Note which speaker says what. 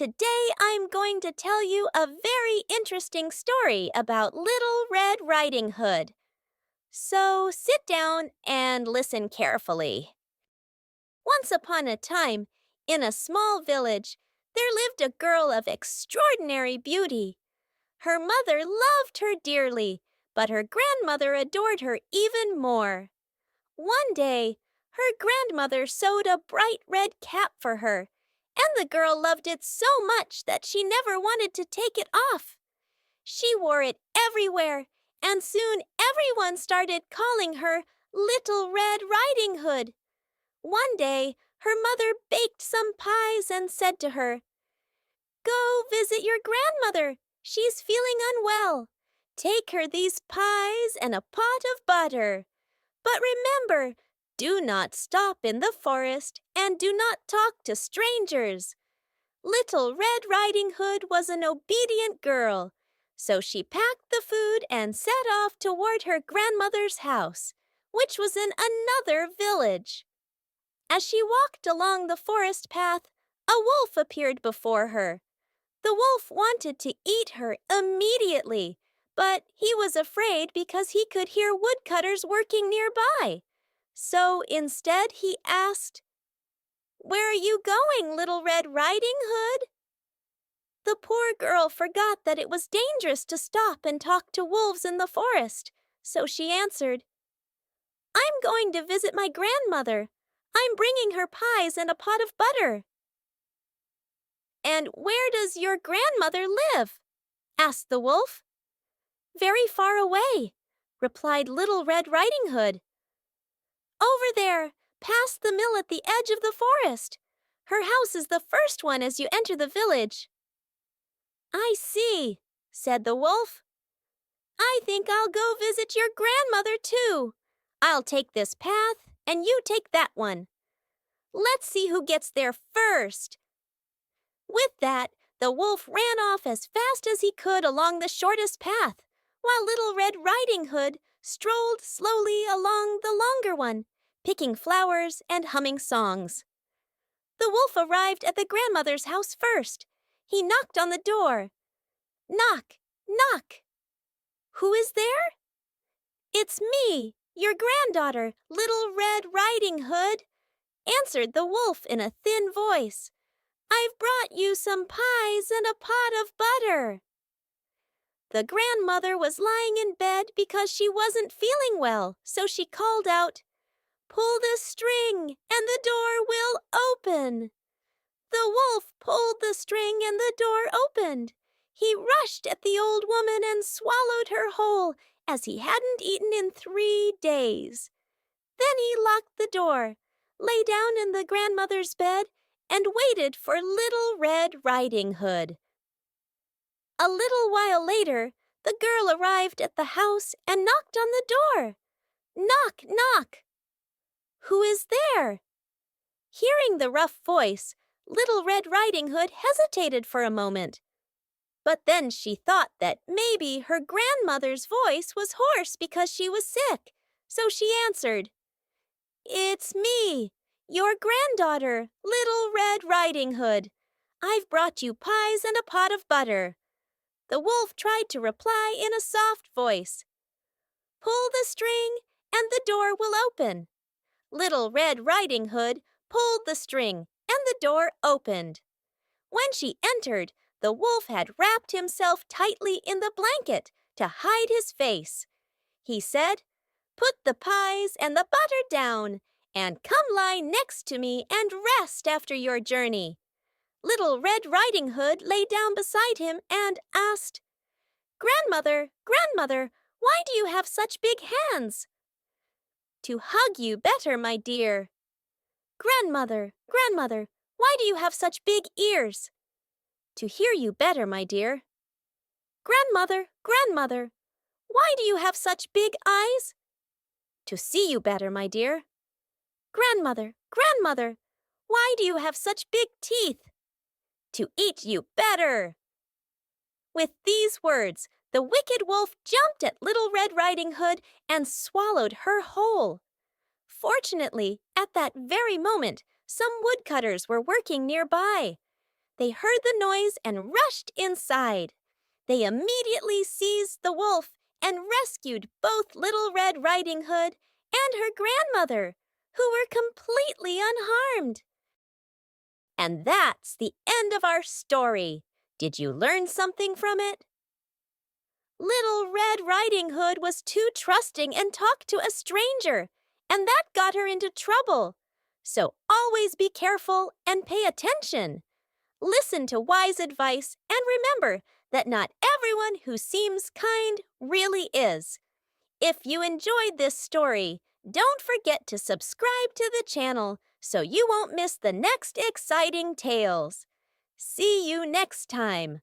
Speaker 1: Today I'm going to tell you a very interesting story about Little Red Riding Hood. So sit down and listen carefully. Once upon a time, in a small village, there lived a girl of extraordinary beauty. Her mother loved her dearly, but her grandmother adored her even more. One day, her grandmother sewed a bright red cap for her, and the girl loved it so much that she never wanted to take it off. She wore it everywhere, and soon everyone started calling her Little Red Riding Hood. One day, her mother baked some pies and said to her, "Go visit your grandmother. She's feeling unwell. Take her these pies and a pot of butter. But remember, do not stop in the forest and do not talk to strangers." Little Red Riding Hood was an obedient girl, so she packed the food and set off toward her grandmother's house, which was in another village. As she walked along the forest path, a wolf appeared before her. The wolf wanted to eat her immediately, but he was afraid because he could hear woodcutters working nearby. So instead he asked, "Where are you going, Little Red Riding Hood?" The poor girl forgot that it was dangerous to stop and talk to wolves in the forest, so she answered, "I'm going to visit my grandmother. I'm bringing her pies and a pot of butter." "And where does your grandmother live?" asked the wolf. "Very far away," replied Little Red Riding Hood. "Over there, past the mill at the edge of the forest. Her house is the first one as you enter the village." "I see," said the wolf. "I think I'll go visit your grandmother too. I'll take this path and you take that one. Let's see who gets there first." With that, the wolf ran off as fast as he could along the shortest path, while Little Red Riding Hood strolled slowly along the longer one, picking flowers and humming songs. The wolf arrived at the grandmother's house first. He knocked on the door. Knock, knock. "Who is there?" "It's me, your granddaughter, Little Red Riding Hood," answered the wolf in a thin voice. "I've brought you some pies and a pot of butter." The grandmother was lying in bed because she wasn't feeling well, so she called out, "Pull the string and the door will open." The wolf pulled the string and the door opened. He rushed at the old woman and swallowed her whole, as he hadn't eaten in 3 days. Then he locked the door, lay down in the grandmother's bed, and waited for Little Red Riding Hood. A little while later, the girl arrived at the house and knocked on the door. Knock, knock. "Who is there?" Hearing the rough voice, Little Red Riding Hood hesitated for a moment. But then she thought that maybe her grandmother's voice was hoarse because she was sick, so she answered, "It's me, your granddaughter, Little Red Riding Hood. I've brought you pies and a pot of butter." The wolf tried to reply in a soft voice, "Pull the string and the door will open." Little Red Riding Hood pulled the string and the door opened. When she entered, the wolf had wrapped himself tightly in the blanket to hide his face. He said, "Put the pies and the butter down, and come lie next to me and rest after your journey." Little Red Riding Hood lay down beside him and asked, "Grandmother, Grandmother, why do you have such big hands?" "To hug you better, my dear." "Grandmother, Grandmother, why do you have such big ears?" "To hear you better, my dear." "Grandmother, Grandmother, why do you have such big eyes?" "To see you better, my dear." "Grandmother, Grandmother, why do you have such big teeth?" "To eat you better." With these words, the wicked wolf jumped at Little Red Riding Hood and swallowed her whole. Fortunately, at that very moment, some woodcutters were working nearby. They heard the noise and rushed inside. They immediately seized the wolf and rescued both Little Red Riding Hood and her grandmother, who were completely unharmed. And that's the end of our story. Did you learn something from it? Little Red Riding Hood was too trusting and talked to a stranger, and that got her into trouble. So always be careful and pay attention. Listen to wise advice and remember that not everyone who seems kind really is. If you enjoyed this story, don't forget to subscribe to the channel so you won't miss the next exciting tales. See you next time.